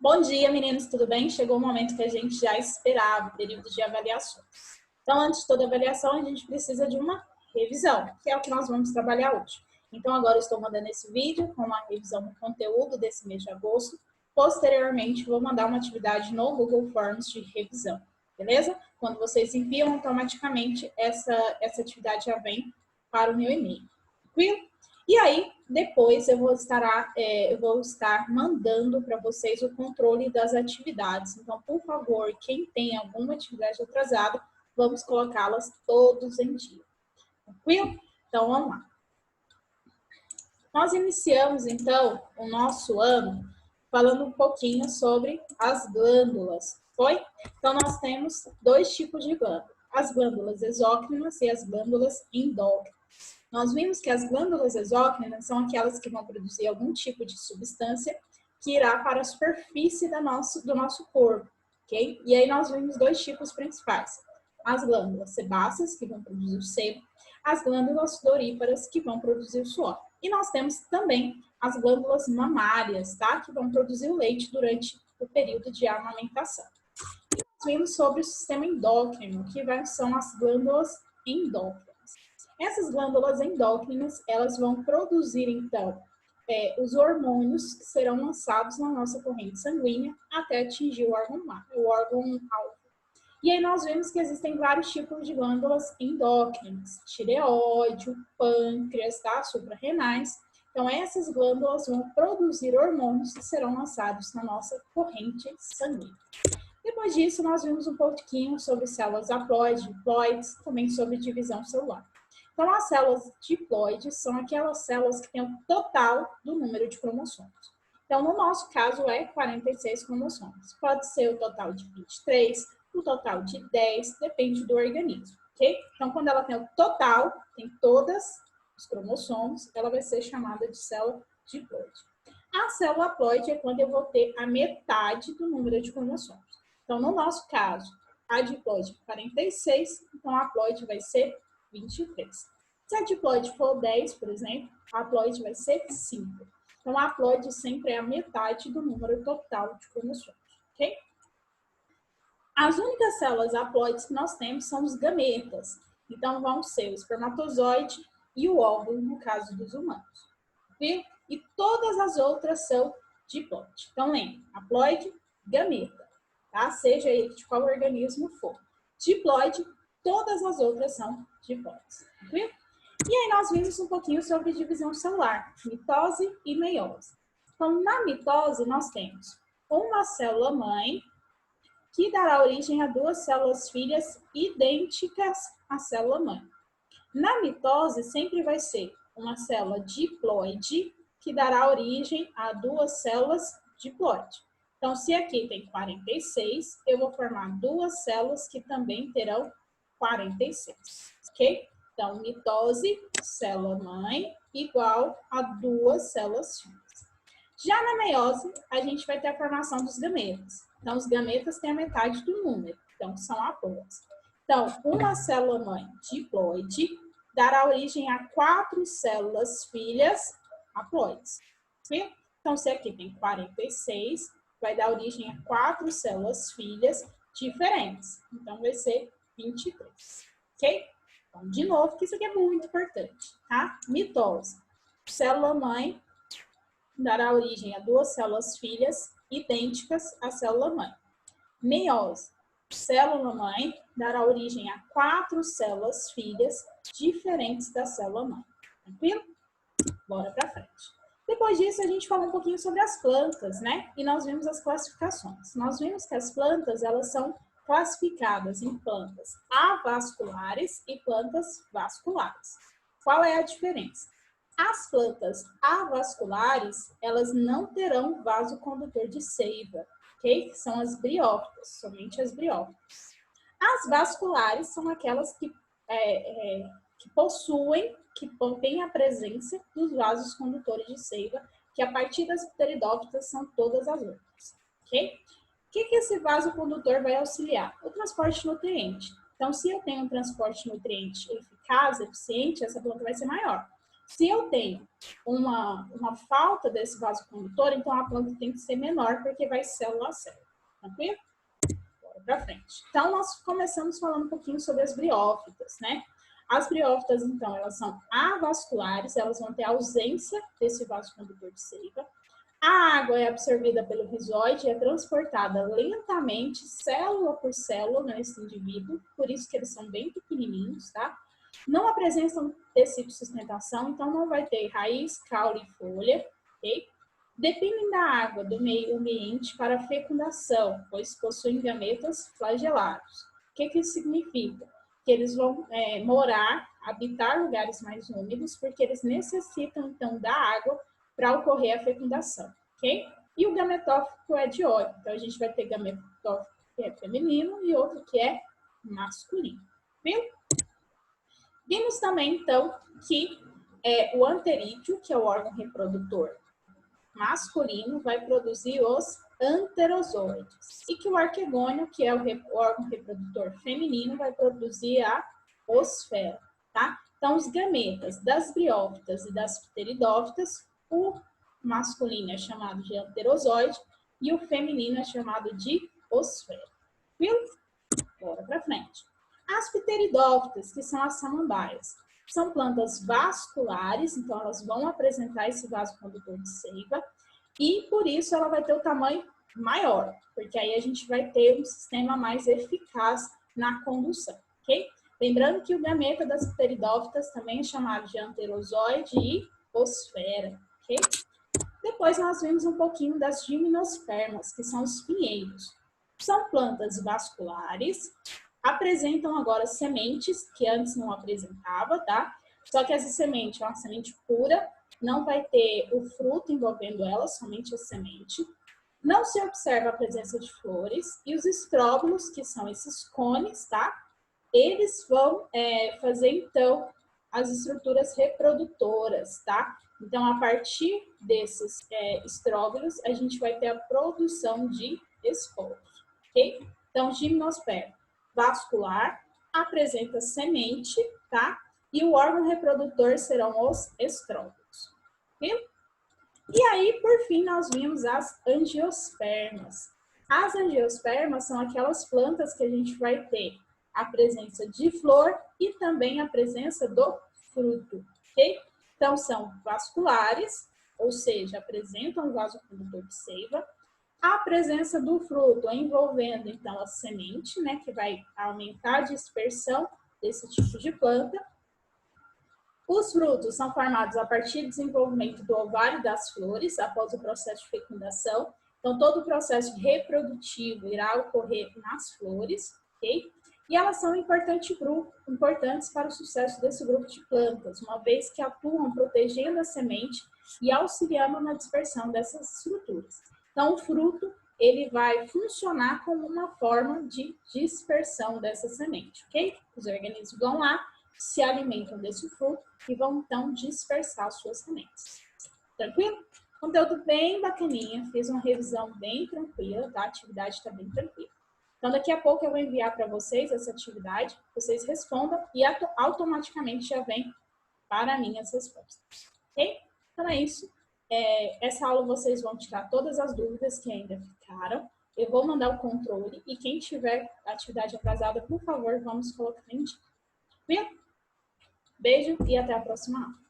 Bom dia, meninos, tudo bem? Chegou o momento que a gente já esperava, o período de avaliações. Então, antes de toda avaliação, a gente precisa de uma revisão, que é o que nós vamos trabalhar hoje. Então, agora eu estou mandando esse vídeo com uma revisão do conteúdo desse mês de agosto. Posteriormente, vou mandar uma atividade no Google Forms de revisão, beleza? Quando vocês enviam, automaticamente essa atividade já vem para o meu e-mail, tranquilo? E aí, depois eu vou estar mandando para vocês o controle das atividades. Então, por favor, quem tem alguma atividade atrasada, vamos colocá-las todos em dia. Tranquilo? Então, vamos lá. Nós iniciamos, então, o nosso ano falando um pouquinho sobre as glândulas, foi? Então, nós temos dois tipos de glândulas. As glândulas exócrinas e as glândulas endócrinas. Nós vimos que as glândulas exócrinas são aquelas que vão produzir algum tipo de substância que irá para a superfície do nosso corpo, ok? E aí nós vimos dois tipos principais. As glândulas sebáceas, que vão produzir o sebo, as glândulas sudoríparas, que vão produzir o suor. E nós temos também as glândulas mamárias, tá? Que vão produzir o leite durante o período de amamentação. E nós vimos sobre o sistema endócrino, que são as glândulas endócrinas. Essas glândulas endócrinas, elas vão produzir, então, os hormônios que serão lançados na nossa corrente sanguínea até atingir o órgão-alvo. E aí nós vemos que existem vários tipos de glândulas endócrinas, tireoide, pâncreas, tá? Suprarrenais. Então, essas glândulas vão produzir hormônios que serão lançados na nossa corrente sanguínea. Depois disso, nós vimos um pouquinho sobre células haploides, diploides, também sobre divisão celular. Então, as células diploides são aquelas células que têm o total do número de cromossomos. Então, no nosso caso, é 46 cromossomos. Pode ser o total de 23, o total de 10, depende do organismo, ok? Então, quando ela tem o total, tem todos os cromossomos, ela vai ser chamada de célula diploide. A célula haploide é quando eu vou ter a metade do número de cromossomos. Então, no nosso caso, a diploide é 46, então a haploide vai ser 23. Se a diploide for 10, por exemplo, a haploide vai ser 5. Então, a haploide sempre é a metade do número total de cromossomos, ok? As únicas células haploides que nós temos são os gametas. Então, vão ser o espermatozoide e o óvulo, no caso dos humanos. Viu? E todas as outras são diploide. Então, lembre, haploide, gameta, tá? Seja ele de qual organismo for. Diploide, todas as outras são diploides, viu? E aí nós vimos um pouquinho sobre divisão celular, mitose e meiose. Então, na mitose, nós temos uma célula-mãe que dará origem a duas células filhas idênticas à célula-mãe. Na mitose, sempre vai ser uma célula diploide que dará origem a duas células diploide. Então, se aqui tem 46, eu vou formar duas células que também terão 46, ok? Então, mitose, célula-mãe, igual a duas células filhas. Já na meiose, a gente vai ter a formação dos gametas. Então, os gametas têm a metade do número, então são haploides. Então, uma célula-mãe diploide dará origem a 4 células filhas haploides. Viu? Então, se aqui tem 46, vai dar origem a 4 células filhas diferentes. Então, vai ser 23, ok? Então, de novo, que isso aqui é muito importante, tá? Mitose. Célula-mãe dará origem a duas células filhas idênticas à célula-mãe. Meiose. Célula-mãe dará origem a 4 células filhas diferentes da célula-mãe. Tranquilo? Bora pra frente. Depois disso, a gente falou um pouquinho sobre as plantas, né? E nós vimos as classificações. Nós vimos que as plantas, elas são classificadas em plantas avasculares e plantas vasculares. Qual é a diferença? As plantas avasculares, elas não terão vaso condutor de seiva, ok? Que são as briófitas, somente as briófitas. As vasculares são aquelas que têm a presença dos vasos condutores de seiva, que a partir das pteridófitas são todas as outras, ok? O que esse vaso condutor vai auxiliar? O transporte de nutriente. Então, se eu tenho um transporte de nutriente eficaz, eficiente, essa planta vai ser maior. Se eu tenho uma falta desse vasocondutor, então a planta tem que ser menor, porque vai célula a célula. Tranquilo? Bora pra frente. Então, nós começamos falando um pouquinho sobre as briófitas, né? As briófitas, então, elas são avasculares, elas vão ter ausência desse vasocondutor de seiva. A água é absorvida pelo rizoide e é transportada lentamente, célula por célula, nesse indivíduo, por isso que eles são bem pequenininhos, tá? Não apresentam tecido de sustentação, então não vai ter raiz, caule e folha, ok? Dependem da água do meio ambiente para a fecundação, pois possuem gametas flagelados. O que isso significa? Que eles vão habitar lugares mais úmidos, porque eles necessitam, então, da água para ocorrer a fecundação, ok? E o gametófito é dioico, então a gente vai ter gametófito que é feminino e outro que é masculino, viu? Vimos também, então, que o anterídeo, que é o órgão reprodutor masculino, vai produzir os anterozoides. E que o arquegônio, que é o órgão reprodutor feminino, vai produzir a osfera, tá? Então, os gametas das briófitas e das pteridófitas, o masculino é chamado de anterozoide e o feminino é chamado de osfera. Viu? Bora pra frente. As pteridófitas, que são as samambaias, são plantas vasculares, então elas vão apresentar esse vasocondutor de seiva e por isso ela vai ter o tamanho maior, porque aí a gente vai ter um sistema mais eficaz na condução, ok? Lembrando que o gameta das pteridófitas também é chamado de anterozoide e osfera, ok? Depois nós vimos um pouquinho das gimnospermas, que são os pinheiros. São plantas vasculares, apresentam agora sementes, que antes não apresentava, tá? Só que essa semente é uma semente pura, não vai ter o fruto envolvendo ela, somente a semente. Não se observa a presença de flores. E os estróbilos, que são esses cones, tá? Eles vão fazer, então, as estruturas reprodutoras, tá? Então, a partir desses estróbilos, a gente vai ter a produção de esporos, ok? Então, gimnosperma vascular, apresenta semente, tá? E o órgão reprodutor serão os estróbilos, ok? E aí, por fim, nós vimos as angiospermas. As angiospermas são aquelas plantas que a gente vai ter a presença de flor e também a presença do fruto, ok? Então, são vasculares, ou seja, apresentam o vasocondutor de seiva. A presença do fruto envolvendo, então, a semente, né, que vai aumentar a dispersão desse tipo de planta. Os frutos são formados a partir do desenvolvimento do ovário das flores, após o processo de fecundação. Então, todo o processo reprodutivo irá ocorrer nas flores, ok? E elas são importantes para o sucesso desse grupo de plantas, uma vez que atuam protegendo a semente e auxiliando na dispersão dessas estruturas. Então, o fruto, ele vai funcionar como uma forma de dispersão dessa semente, ok? Os organismos vão lá, se alimentam desse fruto e vão, então, dispersar as suas sementes. Tranquilo? Conteúdo bem bacaninha, fiz uma revisão bem tranquila, tá? A atividade está bem tranquila. Então, daqui a pouco eu vou enviar para vocês essa atividade, vocês respondam e automaticamente já vem para mim as respostas, ok? Então, é isso. Essa aula vocês vão tirar todas as dúvidas que ainda ficaram. Eu vou mandar o controle e quem tiver atividade atrasada, por favor, vamos colocar em dia. Beijo e até a próxima aula.